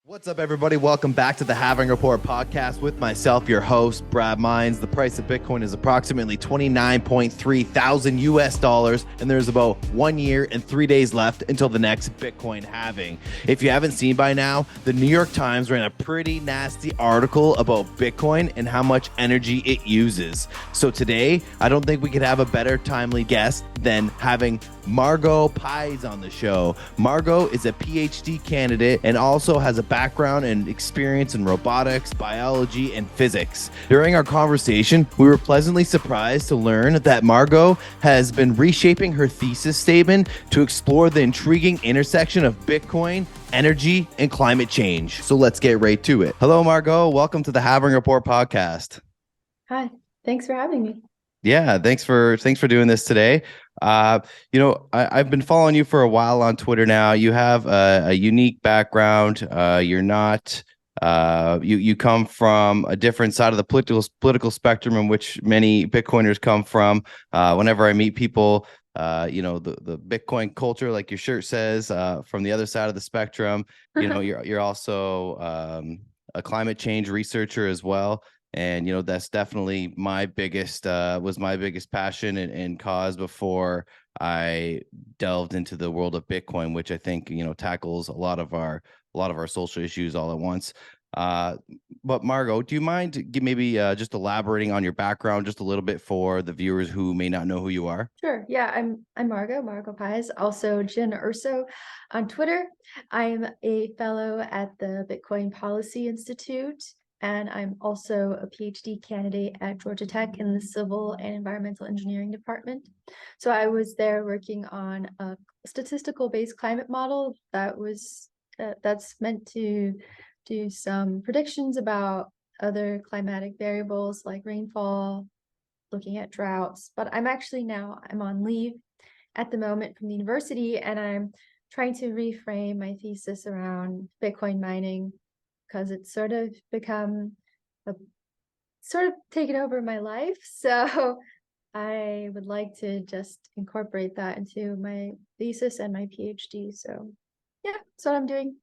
What's up, everybody? Welcome back to the Halving Report podcast with myself, your host, Brad Mines. The price of Bitcoin is approximately 29.3 thousand US dollars, and there's about 1 year and 3 days left until the next Bitcoin halving. If you haven't seen by now, the New York Times ran a pretty nasty article about Bitcoin and how much energy it uses. So today, I don't think we could have a better timely guest than having Margot Paez on the show. Margot is a Ph.D. candidate and also has a background and experience in robotics, biology, and physics. During our conversation, we were pleasantly surprised to learn that Margot has been reshaping her thesis statement to explore the intriguing intersection of Bitcoin, energy, and climate change. So let's get right to it. Hello, Margot. Welcome to the Halving Report podcast. Hi, thanks for having me. Yeah, thanks for doing this today. I've been following you for a while on Twitter now. You have a unique background. You're not you come from a different side of the political spectrum in which many Bitcoiners come from. Whenever I meet people, the Bitcoin culture, like your shirt says, from the other side of the spectrum, you're also a climate change researcher as well. And that's definitely my biggest passion and cause before I delved into the world of Bitcoin, which I think tackles a lot of our social issues all at once. But Margot, do you mind maybe just elaborating on your background just a little bit for the viewers who may not know who you are? Sure. Yeah, I'm Margot Paez, also Jen Urso on Twitter. I'm a fellow at the Bitcoin Policy Institute, and I'm also a PhD candidate at Georgia Tech in the Civil and Environmental Engineering department. So I was there working on a statistical-based climate model that's meant to do some predictions about other climatic variables like rainfall, looking at droughts. But I'm on leave at the moment from the university, and I'm trying to reframe my thesis around Bitcoin mining because it's sort of taken over my life. So I would like to just incorporate that into my thesis and my PhD. So yeah, that's what I'm doing.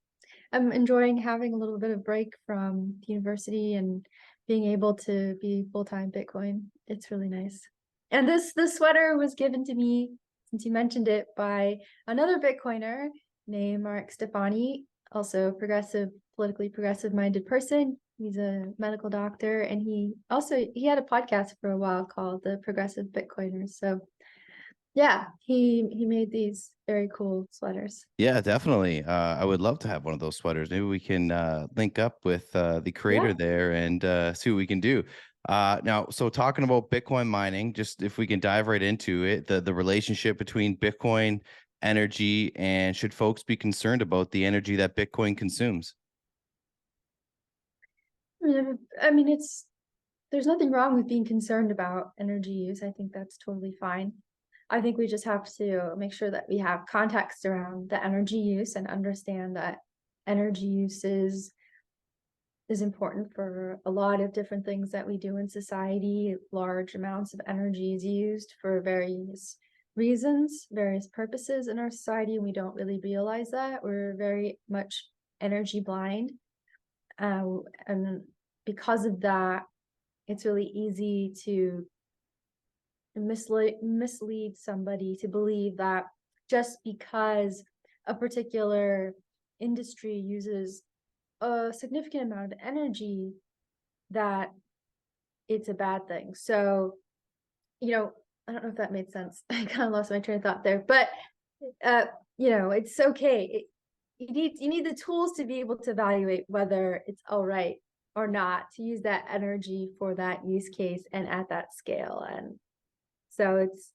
I'm enjoying having a little bit of break from the university and being able to be full-time Bitcoin. It's really nice. And this sweater was given to me, since you mentioned it, by another Bitcoiner named Mark Stefani, also politically progressive-minded person. He's a medical doctor, and he had a podcast for a while called The Progressive Bitcoiners. So yeah, he made these very cool sweaters. Yeah, definitely. I would love to have one of those sweaters. Maybe we can link up with the creator Yeah. there and see what we can do. Now, so talking about Bitcoin mining, just if we can dive right into it, the relationship between Bitcoin, energy, and should folks be concerned about the energy that Bitcoin consumes? I mean, there's nothing wrong with being concerned about energy use. I think that's totally fine. I think we just have to make sure that we have context around the energy use and understand that energy use is important for a lot of different things that we do in society. Large amounts of energy is used for various reasons, various purposes in our society, and we don't really realize that. We're very much energy blind. And because of that, it's really easy to mislead somebody to believe that just because a particular industry uses a significant amount of energy, that it's a bad thing. So, I don't know if that made sense. I kind of lost my train of thought there, but it's okay. You need the tools to be able to evaluate whether it's all right or not to use that energy for that use case and at that scale. And so it's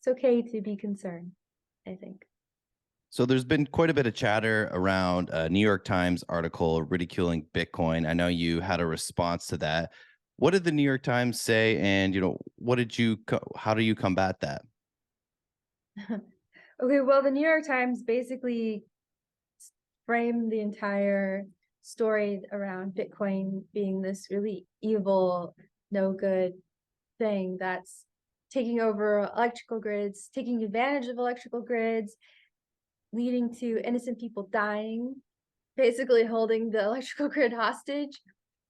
okay to be concerned, I think. So there's been quite a bit of chatter around a New York Times article ridiculing Bitcoin. I know you had a response to that. What did the New York Times say, and how do you combat that? Okay, well, the New York Times basically framed the entire story around Bitcoin being this really evil, no good thing that's taking over electrical grids, taking advantage of electrical grids, leading to innocent people dying. basically holding the electrical grid hostage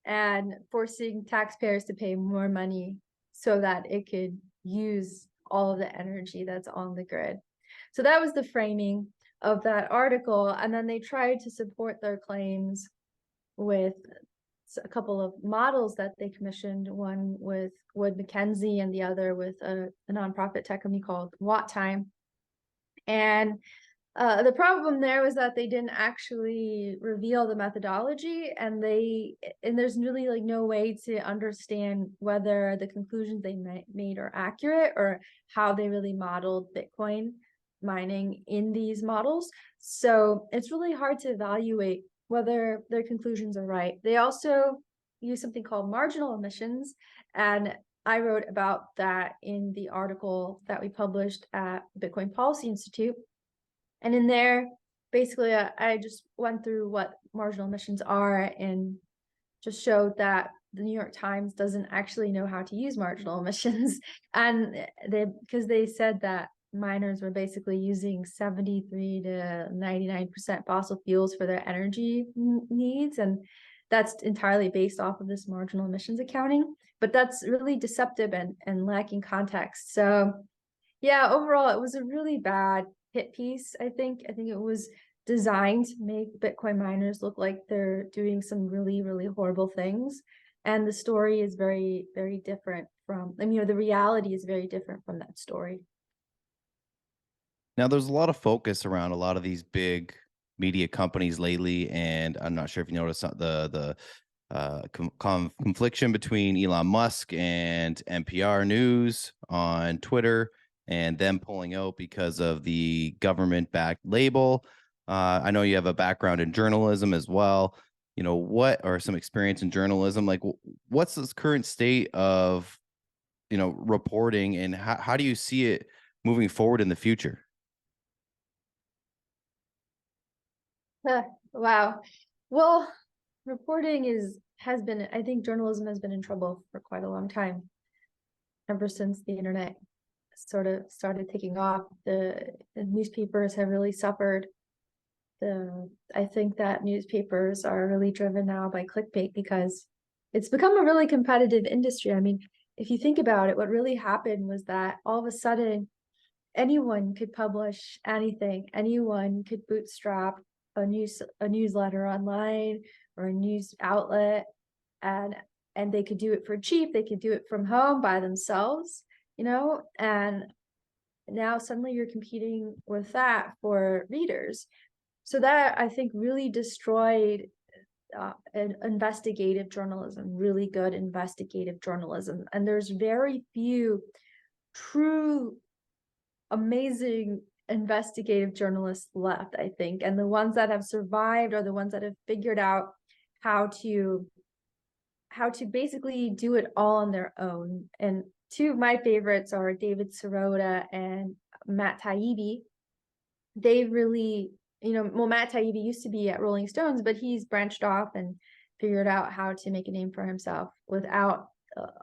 and forcing taxpayers to pay more money so that it could use all of the energy that's on the grid. So that was the framing of that article. And then they tried to support their claims with a couple of models that they commissioned, one with Wood Mackenzie and the other with a nonprofit tech company called Watt Time. And the problem there was that they didn't actually reveal the methodology, and there's really like no way to understand whether the conclusions they made are accurate or how they really modeled Bitcoin mining in these models. So it's really hard to evaluate whether their conclusions are right. They also use something called marginal emissions, and I wrote about that in the article that we published at Bitcoin Policy Institute. And in there, basically, I just went through what marginal emissions are and just showed that the New York Times doesn't actually know how to use marginal emissions. And because they said that miners were basically using 73 to 99% fossil fuels for their energy needs. And that's entirely based off of this marginal emissions accounting. But that's really deceptive and lacking context. So yeah, overall, it was a really bad hit piece. I think it was designed to make Bitcoin miners look like they're doing some really, really horrible things. And the story is very, very different from, the reality is very different from that story. Now, there's a lot of focus around a lot of these big media companies lately, and I'm not sure if you noticed the confliction between Elon Musk and NPR News on Twitter, and them pulling out because of the government-backed label. I know you have a background in journalism as well. What or some experience in journalism? Like, what's this current state of, reporting, and how do you see it moving forward in the future? Wow. Well, reporting I think journalism has been in trouble for quite a long time, ever since the internet sort of started taking off. The newspapers have really suffered. I think that newspapers are really driven now by clickbait because it's become a really competitive industry. I mean, if you think about it, what really happened was that all of a sudden anyone could publish anything. Anyone could bootstrap a newsletter online or a news outlet, and they could do it for cheap. They could do it from home by themselves, and now suddenly you're competing with that for readers. So that, I think, really destroyed an investigative journalism, really good investigative journalism. And there's very few true amazing investigative journalists left, I think. And the ones that have survived are the ones that have figured out how to basically do it all on their own. And two of my favorites are David Sirota and Matt Taibbi. They really, Matt Taibbi used to be at Rolling Stones, but he's branched off and figured out how to make a name for himself without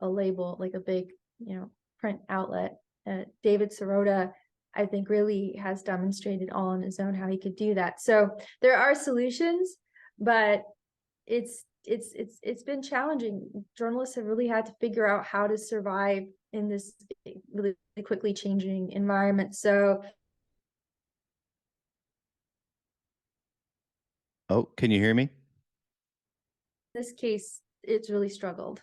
a label, like a big, print outlet. David Sirota, I think, really has demonstrated all on his own how he could do that. So there are solutions, but it's been challenging. Journalists have really had to figure out how to survive in this really quickly changing environment. So, Oh, can you hear me? in this case, it's really struggled.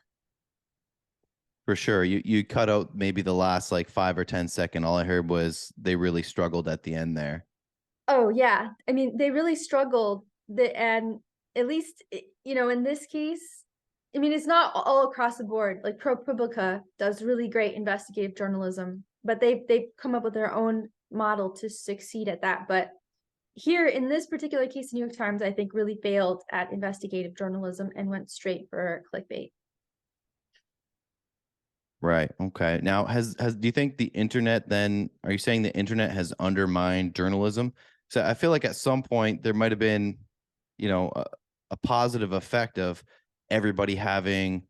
For sure. You cut out maybe the last like 5 or 10 second. All I heard was they really struggled at the end there. Oh yeah, I mean, they really struggled. And at least, in this case, I mean, it's not all across the board. Like ProPublica does really great investigative journalism, but they've come up with their own model to succeed at that. But here in this particular case, the New York Times, I think, really failed at investigative journalism and went straight for clickbait. Right. Okay. Now, do you think the internet then, are you saying the internet has undermined journalism? So I feel like at some point there might have been, a positive effect of everybody having,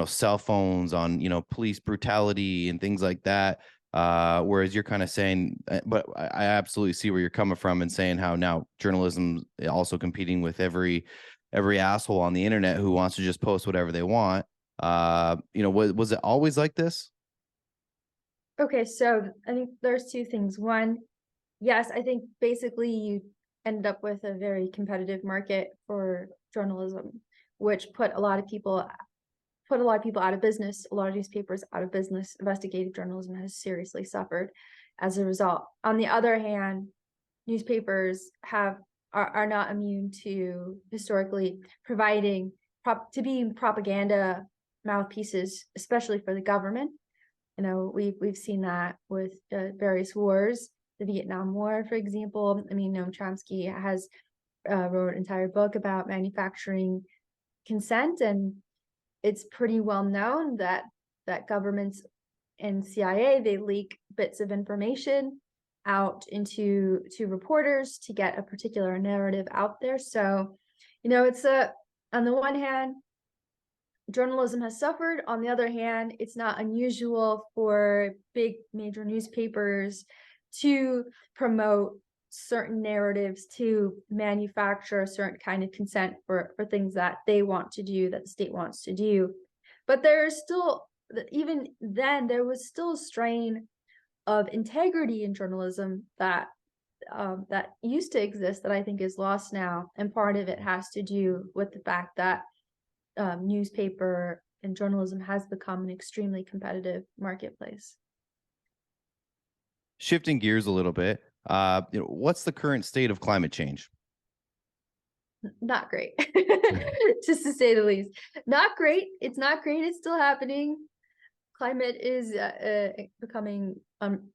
cell phones on, police brutality and things like that. Whereas you're kind of saying, but I absolutely see where you're coming from and saying how now journalism also competing with every asshole on the internet who wants to just post whatever they want. Was it always like this? Okay, so I think there's two things. One, yes, I think basically you end up with a very competitive market for journalism, which put a lot of people out of business, a lot of newspapers out of business. Investigative journalism has seriously suffered as a result. On the other hand, newspapers are not immune to historically being propaganda mouthpieces, especially for the government. We've seen that with various wars, the Vietnam War, for example. I mean, Noam Chomsky has wrote an entire book about manufacturing consent, and it's pretty well known that governments and CIA, they leak bits of information out to reporters to get a particular narrative out there. So, it's on the one hand, journalism has suffered. On the other hand, it's not unusual for big major newspapers to promote certain narratives, to manufacture a certain kind of consent for things that they want to do, that the state wants to do. But there's still, even then, there was still a strain of integrity in journalism that used to exist that I think is lost now. And part of it has to do with the fact that newspaper and journalism has become an extremely competitive marketplace. Shifting gears a little bit, what's the current state of climate change? Not great, just to say the least. Not great. It's not great. It's still happening. Climate is becoming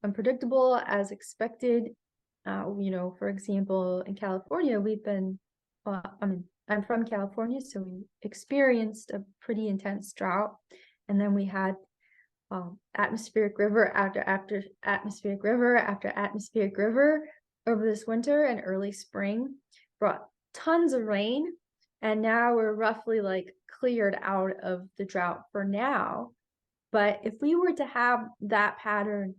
unpredictable as expected. For example, in California, I'm from California, so we experienced a pretty intense drought, and then we had atmospheric river after atmospheric river after atmospheric river over this winter and early spring, brought tons of rain, and now we're roughly like cleared out of the drought for now. But if we were to have that pattern,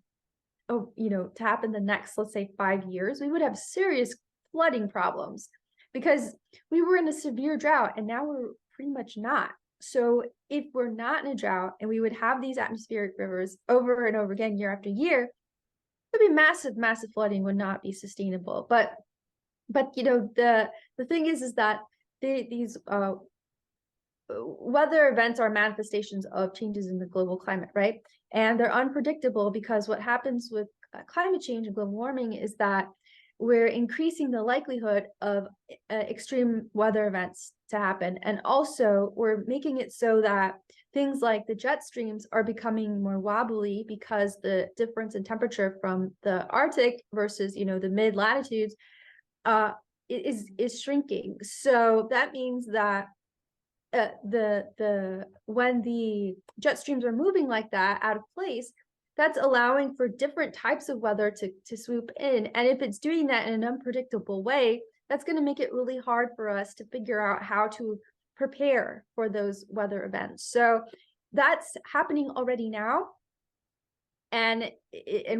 to happen the next, let's say, 5 years, we would have serious flooding problems because we were in a severe drought and now we're pretty much not. So if we're not in a drought and we would have these atmospheric rivers over and over again year after year, it would be massive, massive flooding, would not be sustainable. But the thing is that these weather events are manifestations of changes in the global climate, right? And they're unpredictable because what happens with climate change and global warming is that we're increasing the likelihood of extreme weather events to happen. And also we're making it so that things like the jet streams are becoming more wobbly because the difference in temperature from the Arctic versus, the mid latitudes is shrinking. So that means that when the jet streams are moving like that out of place, that's allowing for different types of weather to swoop in. And if it's doing that in an unpredictable way, that's going to make it really hard for us to figure out how to prepare for those weather events. So that's happening already now. And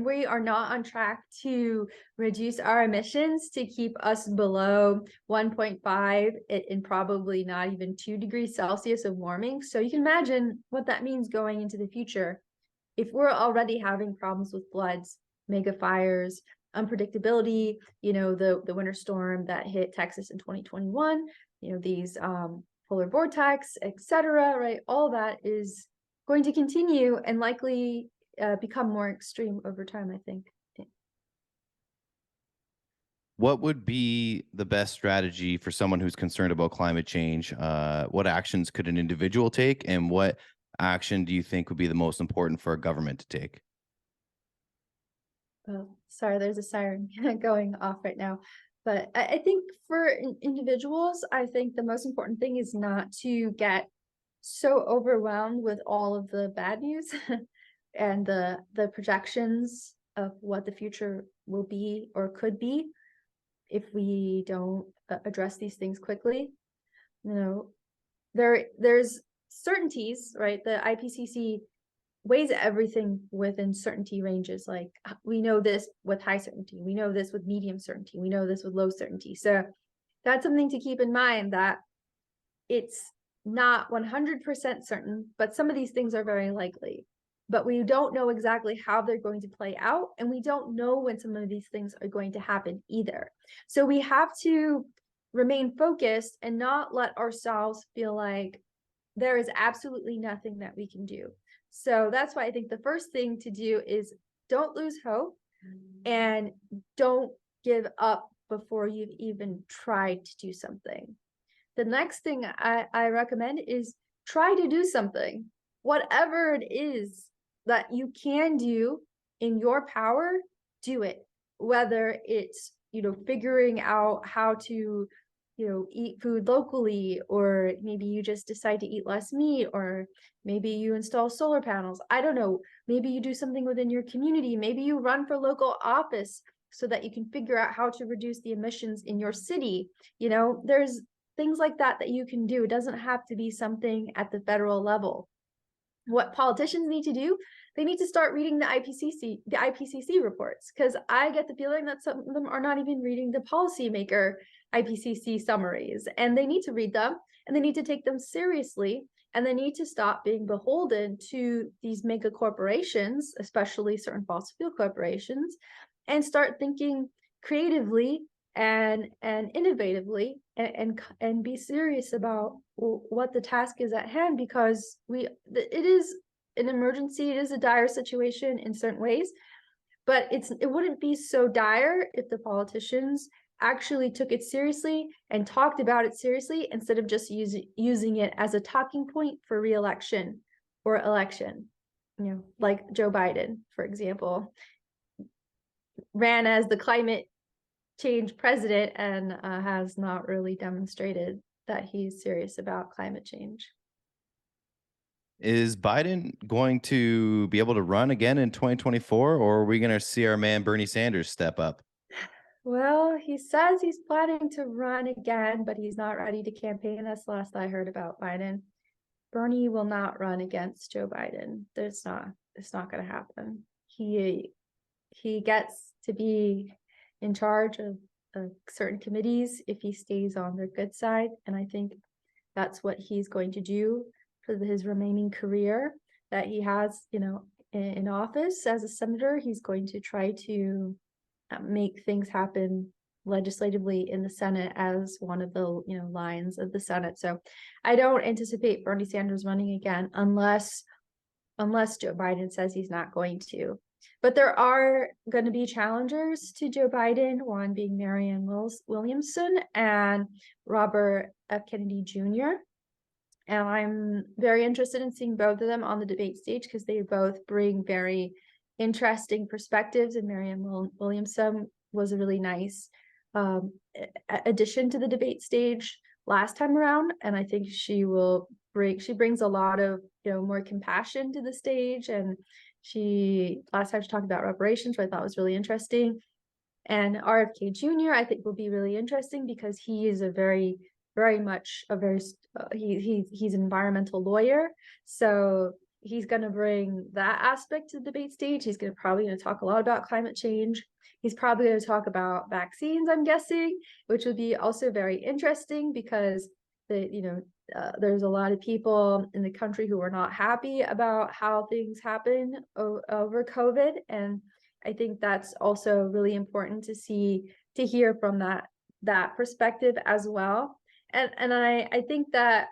we are not on track to reduce our emissions to keep us below 1.5 and probably not even 2 degrees Celsius of warming. So you can imagine what that means going into the future. If we're already having problems with floods, mega fires, unpredictability, the winter storm that hit Texas in 2021, these polar vortex, etc., right? All that is going to continue and likely become more extreme over time, I think. What would be the best strategy for someone who's concerned about climate change? What actions could an individual take, and what action do you think would be the most important for a government to take? Oh, sorry, there's a siren going off right now. But I think for individuals, I think the most important thing is not to get so overwhelmed with all of the bad news and the projections of what the future will be or could be if we don't address these things quickly. There's certainties, right? The IPCC weighs everything within certainty ranges. Like we know this with high certainty, we know this with medium certainty, we know this with low certainty. So that's something to keep in mind, that it's not 100% certain, but some of these things are very likely. But we don't know exactly how they're going to play out, and we don't know when some of these things are going to happen either. So we have to remain focused and not let ourselves feel like there is absolutely nothing that we can do. So that's why I think the first thing to do is don't lose hope and don't give up before you've even tried to do something. The next thing I recommend is try to do something, whatever it is that you can do in your power, do it. Whether it's, figuring out how to, eat food locally, or maybe you just decide to eat less meat, or maybe you install solar panels. I don't know. Maybe you do something within your community. Maybe you run for local office so that you can figure out how to reduce the emissions in your city. There's things like that that you can do. It doesn't have to be something at the federal level. What politicians need to do, they need to start reading the IPCC reports, because I get the feeling that some of them are not even reading the policymaker IPCC summaries, and they need to read them, and they need to take them seriously, and they need to stop being beholden to these mega corporations, especially certain fossil fuel corporations, and start thinking creatively and innovatively, and be serious about what the task is at hand, because it is an emergency, it is a dire situation in certain ways, but it wouldn't be so dire if the politicians actually took it seriously and talked about it seriously, instead of just using it as a talking point for re-election or election. Like Joe Biden, for example, ran as the climate change president and has not really demonstrated that he's serious about climate change. Is Biden going to be able to run again in 2024, or are we going to see our man Bernie Sanders step up? Well, he says he's planning to run again, but he's not ready to campaign. That's the last I heard about Biden. Bernie will not run against Joe Biden. It's not going to happen. He gets to be in charge of certain committees if he stays on their good side, and I think that's what he's going to do for his remaining career that he has, in office as a senator. He's going to try to make things happen legislatively in the Senate as one of the lines of the Senate. So I don't anticipate Bernie Sanders running again unless Joe Biden says he's not going to. But there are going to be challengers to Joe Biden, one being Marianne Williamson and Robert F. Kennedy Jr. And I'm very interested in seeing both of them on the debate stage, because they both bring very interesting perspectives. And Marianne Williamson was a really nice addition to the debate stage last time around. And I think she brings a lot of, more compassion to the stage. And last time she talked about reparations, which I thought was really interesting. And RFK Jr., I think, will be really interesting, because he is he's an environmental lawyer. So he's going to bring that aspect to the debate stage. He's probably going to talk a lot about climate change. He's probably going to talk about vaccines, I'm guessing, which would be also very interesting, because there's a lot of people in the country who are not happy about how things happen over COVID. And I think that's also really important to hear from that perspective as well. And I think that,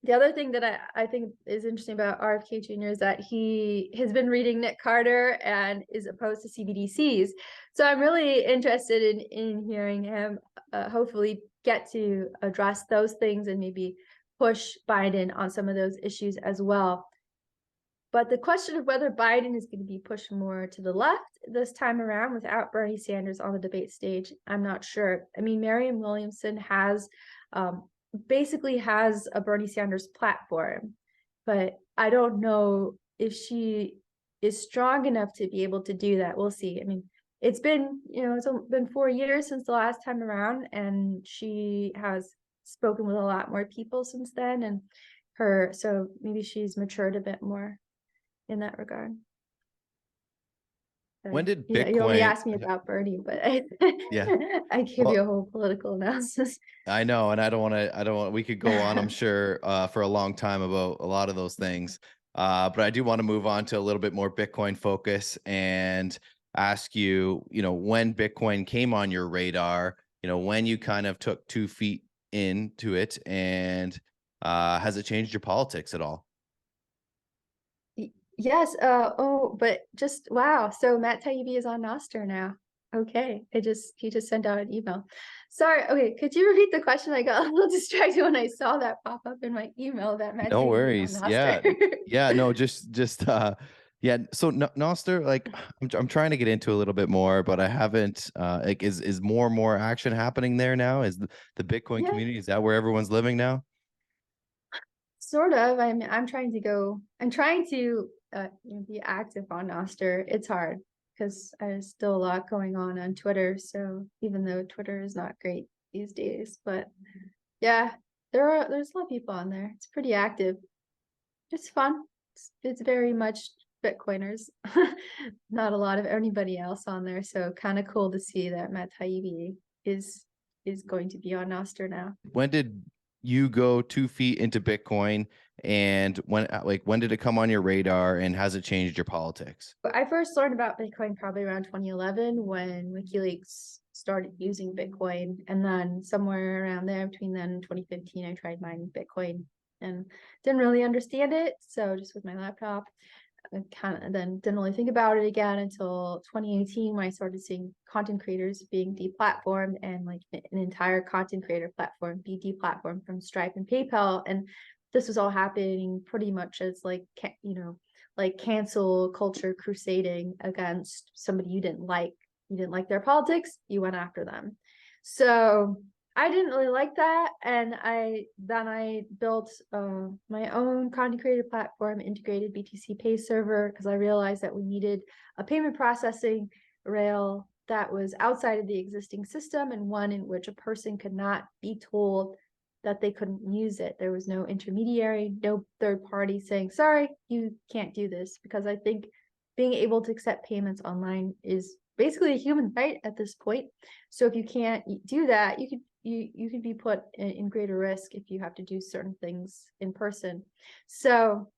the other thing that I think is interesting about RFK Jr. is that he has been reading Nick Carter and is opposed to CBDCs. So I'm really interested in hearing him hopefully get to address those things and maybe push Biden on some of those issues as well. But the question of whether Biden is going to be pushed more to the left this time around without Bernie Sanders on the debate stage, I'm not sure. I mean, Marianne Williamson basically has a Bernie Sanders platform, but I don't know if she is strong enough to be able to do that. We'll see. I mean, it's been 4 years since the last time around, and she has spoken with a lot more people since then, so maybe she's matured a bit more. in that regard. When did You only Bitcoin? asked me about Bernie, but Yeah. I give you Well, a whole political analysis. I know, and I don't want to. I don't want. We could go on, I'm sure, for a long time about a lot of those things. But I do want to move on to a little bit more Bitcoin focus and ask you, when Bitcoin came on your radar, when you kind of took 2 feet into it, and has it changed your politics at all? Yes. But just wow. So Matt Taibbi is on NOSTR now. Okay. He just sent out an email. Sorry. Okay. Could you repeat the question? I got a little distracted when I saw that pop up in my email that Matt No Taibbi is on worries. Yeah. NOSTR. Yeah. No, just yeah. So Noster, like I'm trying to get into a little bit more, but I haven't like is more and more action happening there now? Is the Bitcoin Yeah, community, is that where everyone's living now? sort of. I'm trying to be active on NOSTR. It's hard because there's still a lot going on Twitter. So even though Twitter is not great these days, but yeah, there's a lot of people on there. It's pretty active. It's fun. It's very much Bitcoiners. Not a lot of anybody else on there. So kind of cool to see that Matt Taibbi is going to be on Nostr now. When did you go 2 feet into Bitcoin, and when did it come on your radar, and has it changed your politics? I first learned about Bitcoin probably around 2011 when WikiLeaks started using Bitcoin. And then somewhere around there between then and 2015, I tried mining Bitcoin and didn't really understand it. So just with my laptop, I kind of then didn't really think about it again until 2018 when I started seeing content creators being deplatformed and like an entire content creator platform be deplatformed from Stripe and PayPal. And this was all happening pretty much as like cancel culture crusading against somebody you didn't like. You didn't like their politics, you went after them. So I didn't really like that, and I built my own content creator platform, integrated BTC Pay server, because I realized that we needed a payment processing rail that was outside of the existing system and one in which a person could not be told that they couldn't use it. There was no intermediary, no third party saying, sorry, you can't do this, because I think being able to accept payments online is basically a human right at this point. So if you can't do that, you could be put in greater risk if you have to do certain things in person. So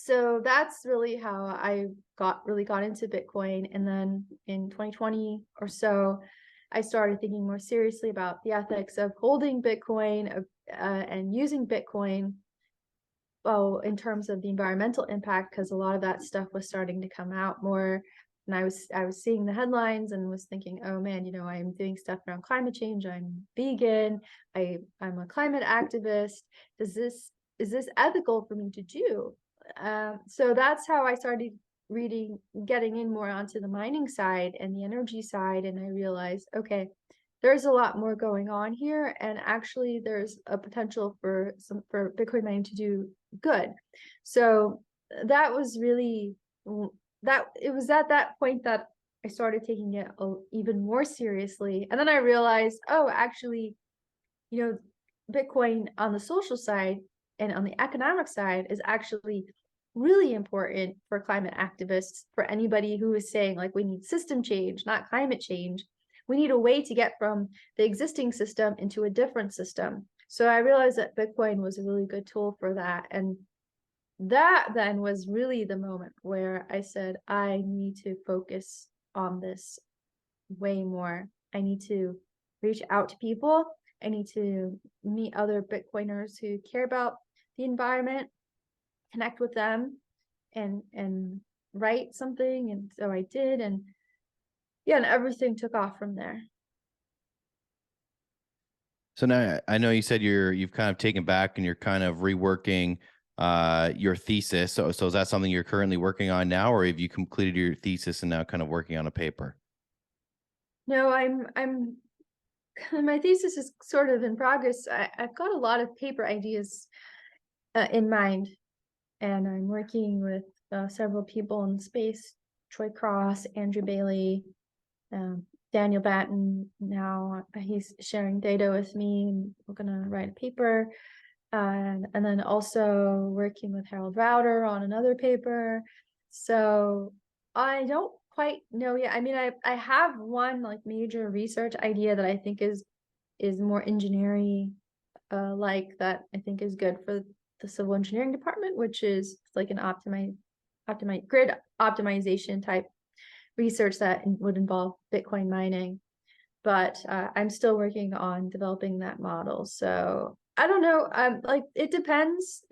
that's really how I got into Bitcoin. And then in 2020 or so, I started thinking more seriously about the ethics of holding Bitcoin and using Bitcoin. Well, in terms of the environmental impact, because a lot of that stuff was starting to come out more. And I was seeing the headlines and was thinking, oh man, I'm doing stuff around climate change. I'm vegan. I'm a climate activist. Is this ethical for me to do? So that's how I started getting in more onto the mining side and the energy side. And I realized, okay, there's a lot more going on here. And actually there's a potential for Bitcoin mining to do good. So that was really it was at that point that I started taking it even more seriously. And then I realized, oh, actually, Bitcoin on the social side and on the economic side is actually really important for climate activists, for anybody who is saying like we need system change, not climate change. We need a way to get from the existing system into a different system. So I realized that Bitcoin was a really good tool for that. And that then was really the moment where I said, I need to focus on this way more. I need to reach out to people. I need to meet other Bitcoiners who care about the environment, connect with them, and write something. And so I did, and yeah, and everything took off from there. So now I know you said you've kind of taken back and you're kind of reworking your thesis. So is that something you're currently working on now, or have you completed your thesis and now kind of working on a paper? No, I'm my thesis is sort of in progress. I've got a lot of paper ideas in mind, and I'm working with several people in space: Troy Cross, Andrew Bailey, Daniel Batten. Now he's sharing data with me, and we're gonna write a paper. and then also working with Harold Rauter on another paper. So I don't quite know yet. I mean, I have one like major research idea that I think is more engineering like that I think is good for the civil engineering department, which is like an optimize grid optimization type research that would involve Bitcoin mining. But I'm still working on developing that model. So I don't know. Like it depends.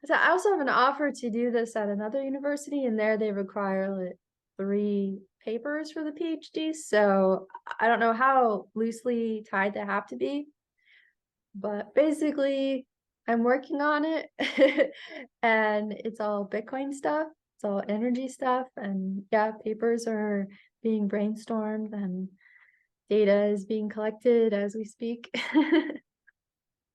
So I also have an offer to do this at another university, and there they require like 3 papers for the PhD. So I don't know how loosely tied they have to be, but basically I'm working on it. And it's all Bitcoin stuff, it's all energy stuff, and yeah, papers are being brainstormed and data is being collected as we speak.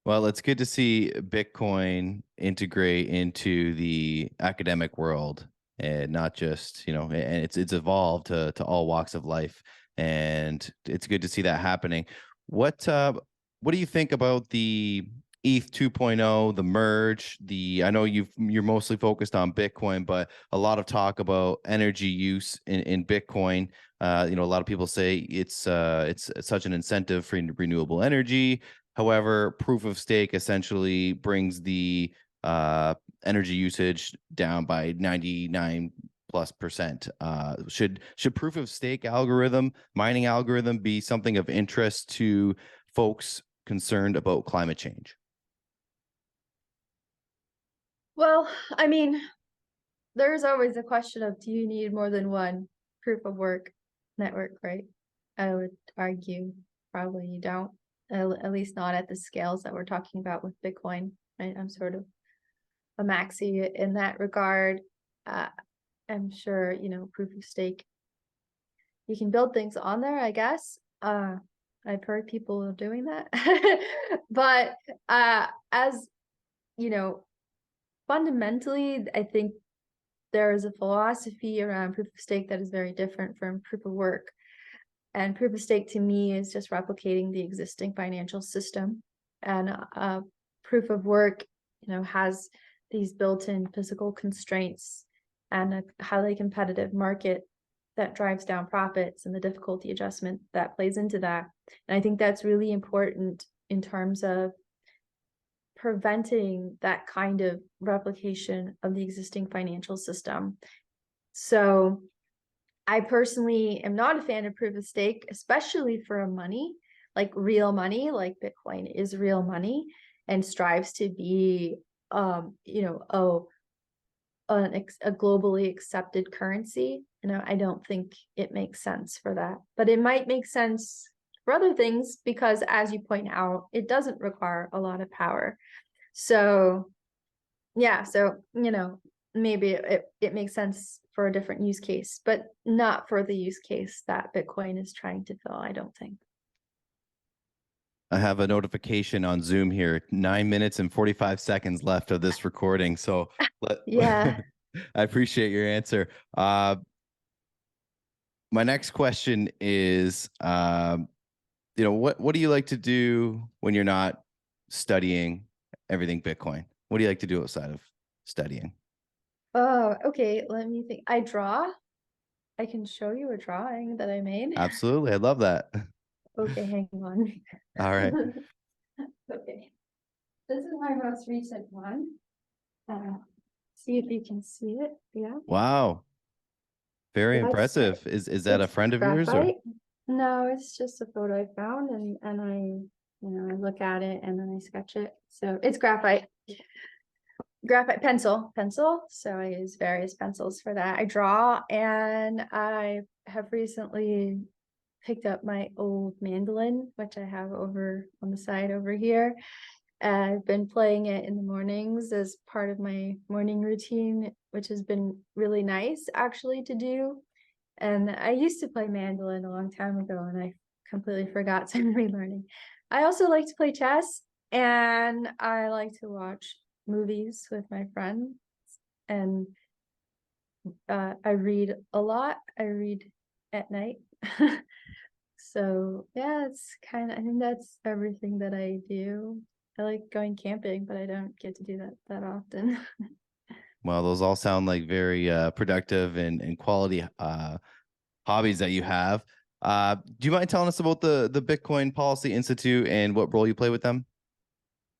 Well, it's good to see Bitcoin integrate into the academic world and not just, and it's evolved to all walks of life. And it's good to see that happening. What do you think about the ETH 2.0, the merge? I know you're mostly focused on Bitcoin, but a lot of talk about energy use in Bitcoin. A lot of people say it's such an incentive for renewable energy. However, proof of stake essentially brings the energy usage down by 99+%. Should proof of stake mining algorithm be something of interest to folks concerned about climate change? Well, I mean, there's always a question of, do you need more than one proof of work network, right? I would argue probably you don't, at least not at the scales that we're talking about with Bitcoin, right? I'm sort of a maxi in that regard. I'm sure, proof of stake, you can build things on there, I guess. I've heard people doing that. But as you know, fundamentally, I think there is a philosophy around proof of stake that is very different from proof of work. And proof of stake to me is just replicating the existing financial system. And proof of work, has these built-in physical constraints and a highly competitive market that drives down profits and the difficulty adjustment that plays into that. And I think that's really important in terms of preventing that kind of replication of the existing financial system. So I personally am not a fan of proof of stake, especially for money, like real money, like Bitcoin is real money and strives to be, a globally accepted currency. I don't think it makes sense for that, but it might make sense for other things because, as you point out, it doesn't require a lot of power. So yeah, maybe it makes sense for a different use case, but not for the use case that Bitcoin is trying to fill, I don't think. I have a notification on Zoom here, 9 minutes and 45 seconds left of this recording. So Yeah. I appreciate your answer. My next question is, what do you like to do when you're not studying everything Bitcoin? What do you like to do outside of studying? Oh, okay. Let me think. I draw. I can show you a drawing that I made. Absolutely. I love that. Okay, hang on. All right. Okay. This is my most recent one. See if you can see it. Yeah. Wow. Very That's impressive. Is that a it's friend of yours or? graphite. No, it's just a photo I found and I look at it and then I sketch it. So it's graphite pencil. So I use various pencils for that. I draw, and I have recently picked up my old mandolin, which I have over on the side over here. I've been playing it in the mornings as part of my morning routine, which has been really nice actually to do. And I used to play mandolin a long time ago and I completely forgot, so I'm relearning. I also like to play chess and I like to watch movies with my friends. And I read a lot. I read at night. So yeah, I think that's everything that I do. I like going camping, but I don't get to do that often. Well, those all sound like very productive and quality hobbies that you have. Do you mind telling us about the Bitcoin Policy Institute and what role you play with them?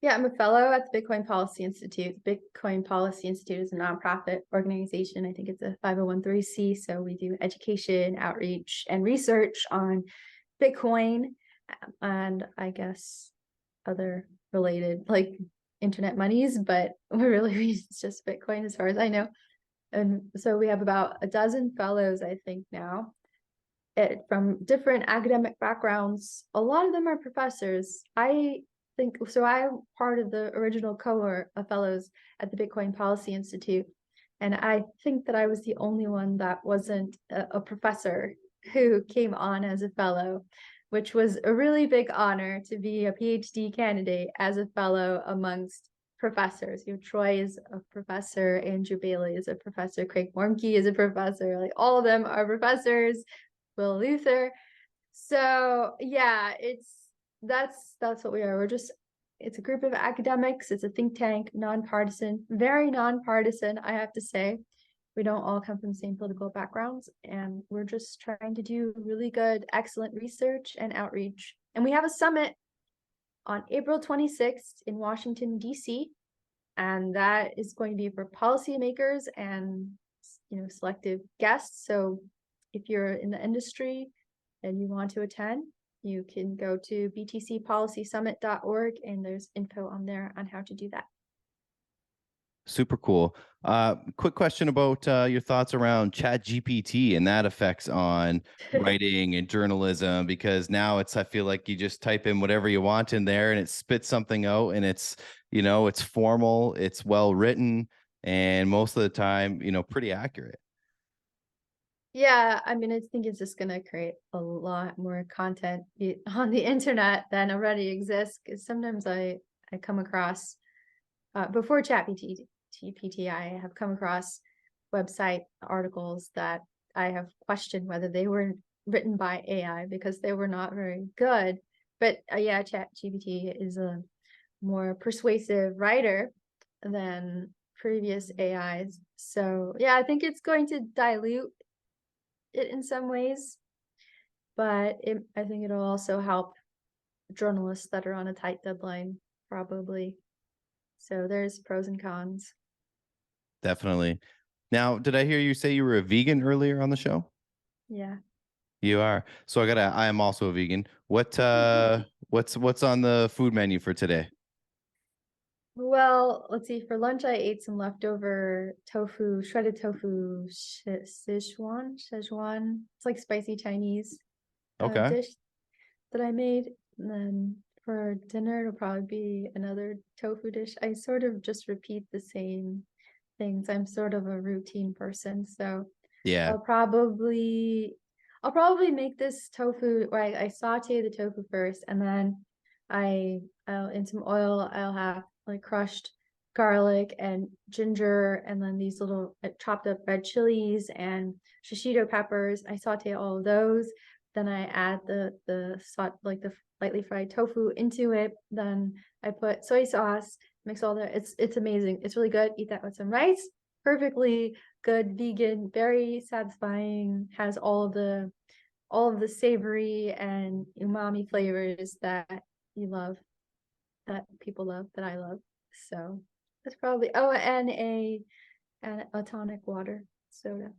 Yeah, I'm a fellow at the Bitcoin Policy Institute. The Bitcoin Policy Institute is a nonprofit organization. I think it's a 501(c). So we do education, outreach, and research on Bitcoin, and I guess other related like internet monies, but we really it's just Bitcoin as far as I know. And so we have about a dozen fellows, I think now, from different academic backgrounds. A lot of them are professors. I think so. I'm part of the original cohort of fellows at the Bitcoin Policy Institute. And I think that I was the only one that wasn't a professor who came on as a fellow, which was a really big honor to be a PhD candidate as a fellow amongst professors. You know, Troy is a professor, Andrew Bailey is a professor, Craig Warmke is a professor, like all of them are professors, Will Luther. So yeah, that's what we are. It's a group of academics, it's a think tank, nonpartisan, very nonpartisan, I have to say. We don't all come from the same political backgrounds, and we're just trying to do really good, excellent research and outreach. And we have a summit on April 26th in Washington, D.C., and that is going to be for policymakers and selective guests. So if you're in the industry and you want to attend, you can go to btcpolicysummit.org, and there's info on there on how to do that. Super cool. Quick question about your thoughts around ChatGPT and that effects on writing and journalism, because now I feel like you just type in whatever you want in there and it spits something out, and it's formal, it's well written, and most of the time, pretty accurate. Yeah, I mean, I think it's just going to create a lot more content on the internet than already exists. Because sometimes I come across, before ChatGPT, I have come across website articles that I have questioned whether they were written by AI because they were not very good. But yeah, ChatGPT is a more persuasive writer than previous AIs. So yeah, I think it's going to dilute it in some ways, but I think it'll also help journalists that are on a tight deadline, probably. So there's pros and cons. Definitely. Now, did I hear you say you were a vegan earlier on the show? Yeah. You are. So I am also a vegan. What's on the food menu for today? Well, let's see. For lunch, I ate some leftover tofu, shredded tofu, Szechuan. It's like spicy Chinese Okay. dish that I made. And then for dinner, it'll probably be another tofu dish. I sort of just repeat the same things. I'm sort of a routine person, so Yeah. I'll probably make this tofu, or I saute the tofu first, and then I'll in some oil I'll have like crushed garlic and ginger, and then these little chopped up red chilies and shishito peppers. I saute all of those. Then I add the lightly fried tofu into it. Then I put soy sauce, mix all that. It's amazing. It's really good. Eat that with some rice. Perfectly good, vegan, very satisfying. Has all of the savory and umami flavors that you love, that people love, that I love. So that's probably and a tonic water soda.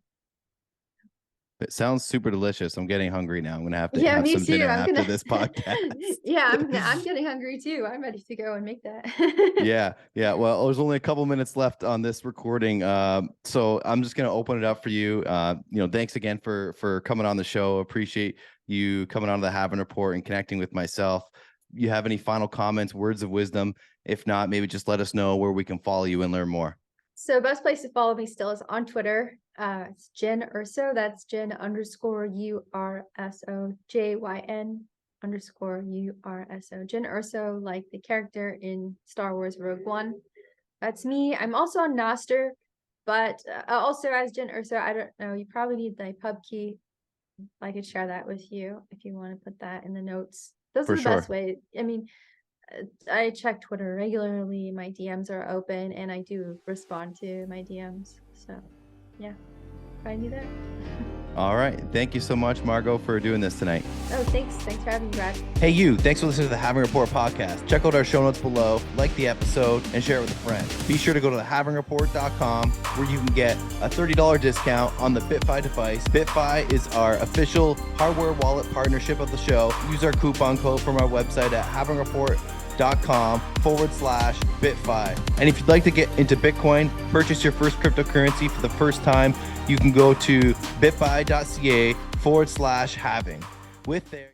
It sounds super delicious. I'm getting hungry now. I'm gonna have to Yeah, have me some too. dinner I'm after gonna this podcast. yeah, I'm getting hungry too. I'm ready to go and make that. Yeah, yeah. Well, there's only a couple minutes left on this recording, so I'm just gonna open it up for you. Thanks again for coming on the show. Appreciate you coming on the Halving Report and connecting with myself. You have any final comments, words of wisdom? If not, maybe just let us know where we can follow you and learn more. So best place to follow me still is on Twitter. It's Jen Urso. That's Jen_URSO, JYN_URSO. Jen Urso, like the character in Star Wars Rogue One. That's me. I'm also on NOSTR, but also as Jen Urso, I don't know. You probably need the pub key. I could share that with you if you want to put that in the notes. Those are For the best sure. way. I mean, I check Twitter regularly. My DMs are open and I do respond to my DMs. So yeah, find me there. All right. Thank you so much, Margot, for doing this tonight. Oh, thanks. Thanks for having me, Brad. Hey, you. Thanks for listening to the Halving Report podcast. Check out our show notes below, like the episode, and share it with a friend. Be sure to go to thehalvingreport.com where you can get a $30 discount on the BitFi device. BitFi is our official hardware wallet partnership of the show. Use our coupon code from our website at halvingreport.com/BitFi. And if you'd like to get into Bitcoin, purchase your first cryptocurrency for the first time, you can go to bitfi.ca/halving. With there.